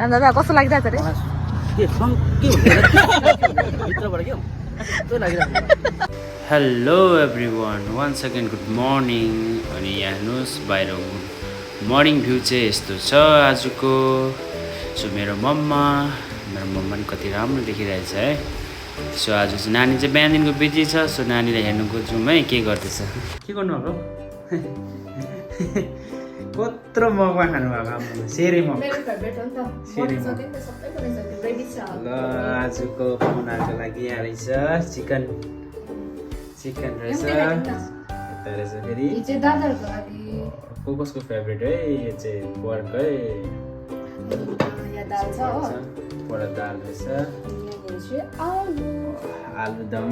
दादा कस्तो लागिरहेछ रे hello everyone once again good morning अनि यहाँ हेर्नुहोस् बाहिर मर्निङ भ्यू चाहिँ यस्तो छ आजको सो मेरो मम्मा नि कति राम्रो देखिरहेछ है सो आज चाहिँ नानी चाहिँ बिहानदेखिको बिजी छ सो नानीलाई हेर्नुको जाउँ है के गर्दैछ के गर्नुभएको कत्रो मगमा खानुभएको आफ्नो सेरे मग ल आजको पाहुनाहरूको लागि यहाँ रहेछ चिकन रहेछ यता रहेछ फेरि कसको फेभरेट है यो चाहिँ पोर्कै बडा दाल रहेछ आलुदम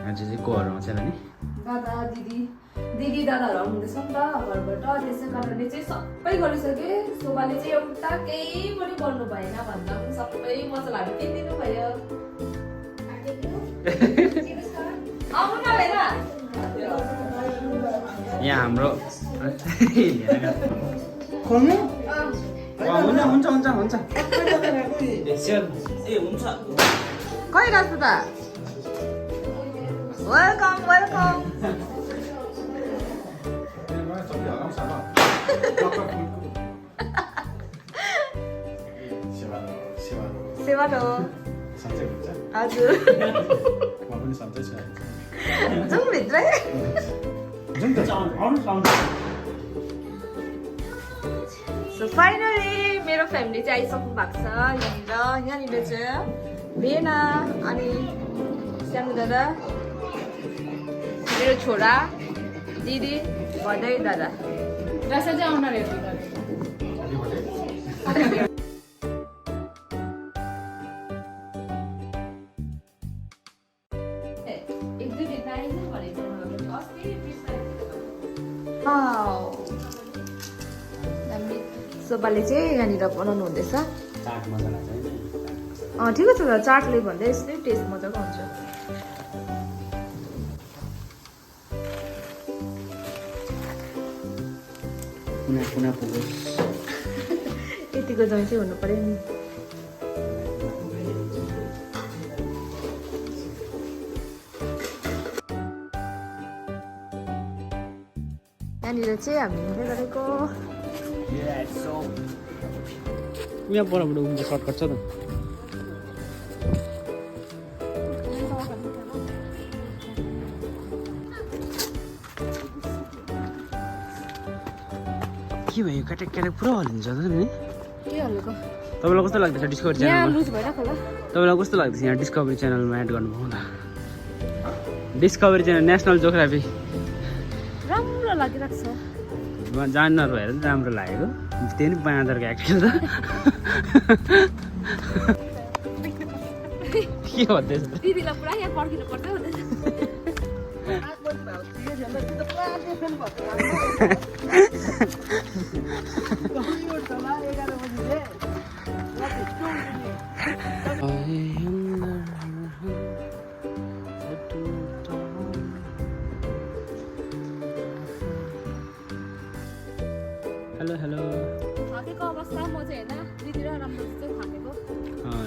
आज चाहिँ कोहरू आउँछ नि दादा दिदी दादाहरू आउनुहुँदैछ नि त घरबाट त्यसै कारणले चाहिँ सबै गरिसके शोभाले चाहिँ एउटा केही पनि गर्नु भएन भन्दा पनि सबै मसलाहरू किनिदिनु भयो आउनु न हेर यहाँ हाम्रो खोल्नु हुन्छ खै राजु त वेलकम सेवा हो हजुर जाउँ भित्रै सो फाइनली मेरो फ्यामिली चाहिँ आइसक्नु भएको छ यहाँनिर चाहिँ भेना अनि सानो दादा मेरो छोरा दिदी भदै दादा रसा चाहिँ आउन रहेछ सोबाले चाहिँ यहाँनिर बनाउनु हुँदैछ ठिकै छ त चाटले भन्दा यस्तै टेस्ट मजाको हुन्छ कुना पुगोस् यतिको जमी चाहिँ हुनु पर्यो नि यहाँनिर चाहिँ हामी हिँड्दै गरेको यहाँ परबाट उनको सर्टकट छ त के भयो काटेक पुरा हल्लिन्छ त नि के हल्लेको तपाईँलाई कस्तो लाग्दैछ डिस्कभरी च्यानलमा तपाईँलाई कस्तो लाग्दैछ यहाँ डिस्कभरी च्यानलमा एड गर्नुभयो होला डिस्कभरी च्यानल नेसनल जोग्राफी राम्रो लागिरहेको छ जानवर भएर चाहिँ राम्रो लागेको त्यही नि बाँदरको एक्चुअल त के भन्दैछ दिदीलाई पुरा यहाँ पर्खिनु पर्छ हेलो थाकेको अवस्था म चाहिँ होइन दिदी र राम्रो चाहिँ थाकेको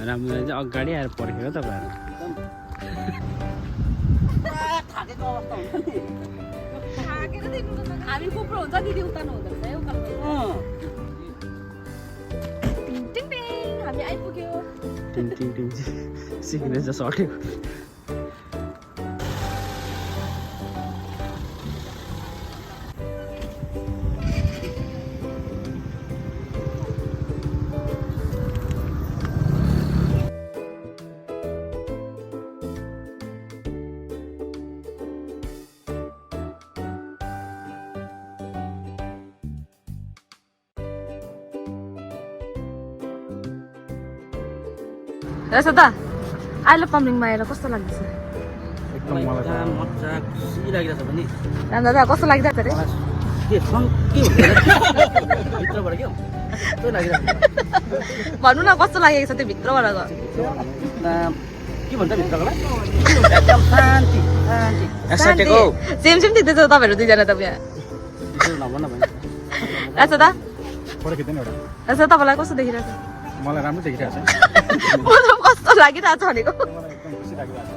राम्रो चाहिँ अगाडि आएर पर्खेको तपाईँहरू हामी कुप्रो हुन्छ दिदी उतार्नु हुँदो रहेछ हामी आइपुग्यो सिक्नेछ सकेको रहेछ त आइलो पम्लिङमा आएर कस्तो लाग्दैछ दादा कस्तो लागिरहेछ रे भन्नु न कस्तो लागेको छ त्यो भित्रबाट के भन्छ भित्रकोलाई एकदम शान्ति शान्ति सेम सेम देख्दैछ तपाईहरु दुईजना त यहाँ राजा दा फोटो खिच्दैन एउटा राजा तपाईँलाई कस्तो देखिरहेको मलाई राम्रो देखिरहेको छ छ कस्तो लागिरहेको छ भनेको मलाई एकदम खुसी लागिरहेको छ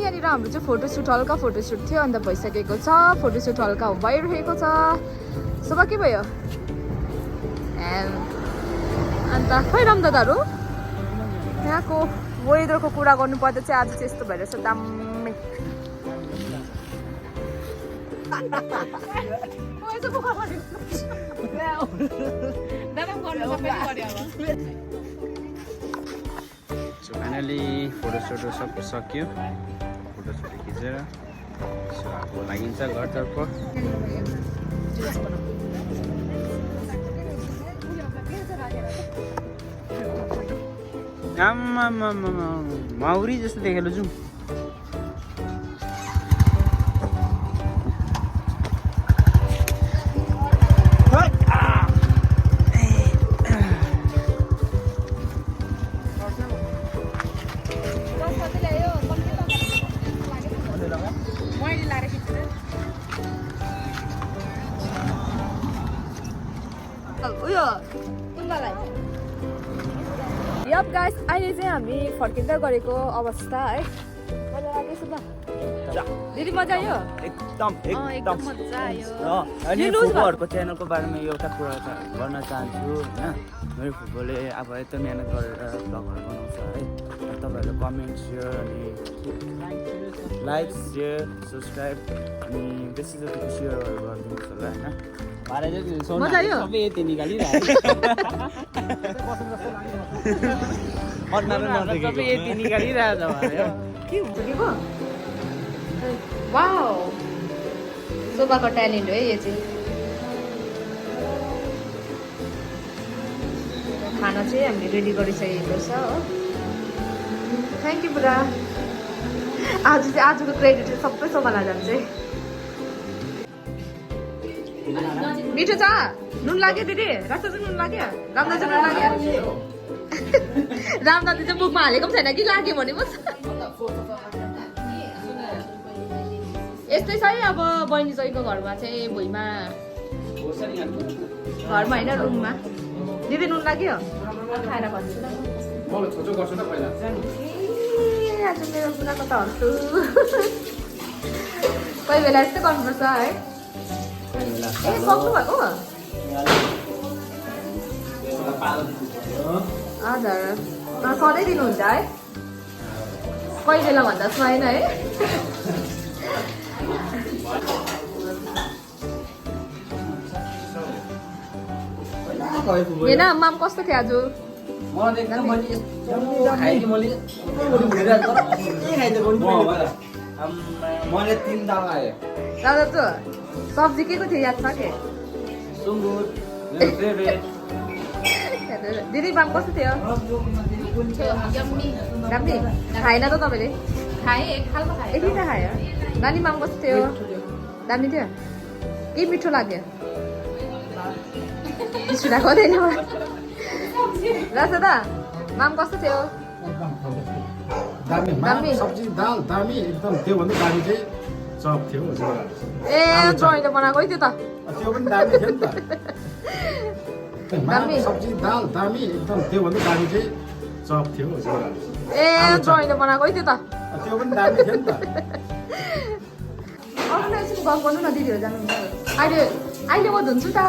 यहाँनिर हाम्रो चाहिँ फोटोसुट हल्का फोटोसुट थियो अन्त भइसकेको छ फोटोसुट हल्का भइरहेको छ सुबह के भयो अन्त खै राम दादाहरू यहाँको वेदरको कुरा गर्नुपर्दा चाहिँ आज चाहिँ यस्तो भइरहेछ दामी सो फाइनली फोटोसोटो सब सक्यो फोटोसोटो खिचेर सो अब लागिन्छ घरतर्फ माउरी जस्तो देखेर जाउँ यप गाइस अहिले चाहिँ हामी फर्किँदै गरेको अवस्था है मजा लागेछ त दिदी मजा आयो एकदम मजा आयो अनि फुपूहरूको च्यानलको बारेमा एउटा कुरा भन्न चाहन्छु होइन मेरो फुपूले अब यस्तो मिहिनेत गरेर भ्लगहरू बनाउँछ है तपाईँहरू कमेन्ट सेयर अनि लाइक सेयर सब्सक्राइब अनि बेसी जति सेयरहरू गरिदिनुहोस् होला होइन मजा आयो सबै यति निकालिरहेको सबै यति निकालिरहेको छ के हुन्छ के को वाउ शोभाको ट्यालेन्ट हो है यो चाहिँ खाना चाहिँ हामीले रेडी गरिसकेको छ हो थ्याङ्क यू बुढा आजको क्रेडिट चाहिँ सबै शोभालाई जान्छ मिठो छ नुन लाग्यो दिदी राख्छ चाहिँ नुन लाग्यो रामदाजु नुन लाग्यो रामदाजु चाहिँ मुखमा हालेको पनि छैन कि लाग्यो भने पो यस्तै छ है अब बहिनी चाहिँको घरमा चाहिँ भुइँमा घरमा होइन रुममा दिदी नुन लाग्यो खाएर भन्छु आज मेरो बुढाको त हर्छु कोही बेला यस्तै गर्नुपर्छ है ए सक्नु भएको हजुर सधैँ दिनुहुन्छ है कोही बेला भन्दा छैन है होइन माम कस्तो थियो आज मैले 3 दाल आयो दादा त सब्जी के को थियो याद छ के सुँगुर मेरो फेभरेट दिदी माम कस्तो थियो राम्री खाएन त तपाईँले यति त खायो नानी माम कस्तो थियो दामी थियो के मिठो लाग्यो सुना खोज्दैन राजा माम कस्तो थियो दामी सब्जी दाल दामी एकदम त्यो भन्दा दामी चाहिँ चप थियो ए ज्वाइँले बनाएको है त्यो त त्यो पनि दामी थियो नि त दामी सब्जी दाल दामी एकदम त्यो भन्दा दामी चाहिँ चप थियो ए ज्वाइँले बनाएको है त्यो त त्यो पनि दामी थियो नि त अरूलाई एकछिन गफ गर्नु न दिदीहरू जानुहुन्छ अहिले म धुन्छु त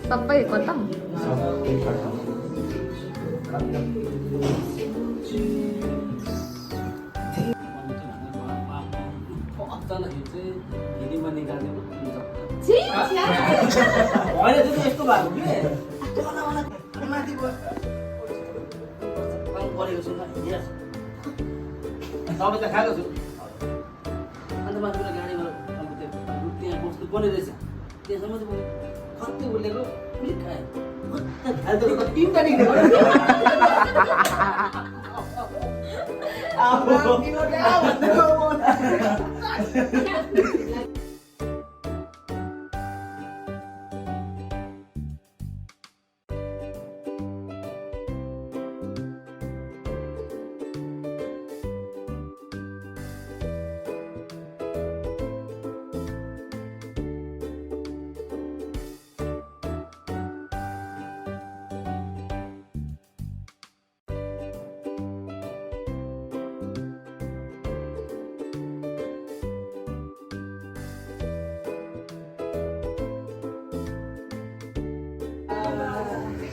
सबै खतम तपाईँ त खाएको छु अन्त मान्छेलाई गाडीमा अब त्यो त्यहाँ बस्तु बनिरहेछ त्यसमा चाहिँ मैले कति उलेको उलिक खाएँ खाएको त 3टा निक्ल्यो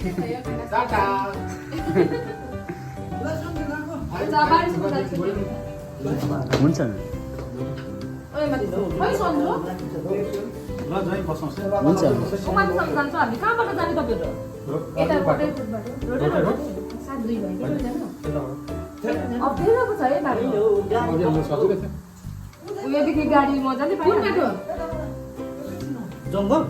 टाटा बारीसम्म जान्छु नि। हुन्छ नि ओए माथि खै सन्जो ल जय बसौँ हुन्छ उमाथिसम्म जान्छ हामी कहाँबाट जाने तपाईँहरू यताबाटै रोडबाट रोडै रोड 7-2 भयो कि जानु अप्ठ्यारो पो छ है बाटो सजिलो थियो उयोदेखि गाडी मजाले पाइहाल्छ जङ्गल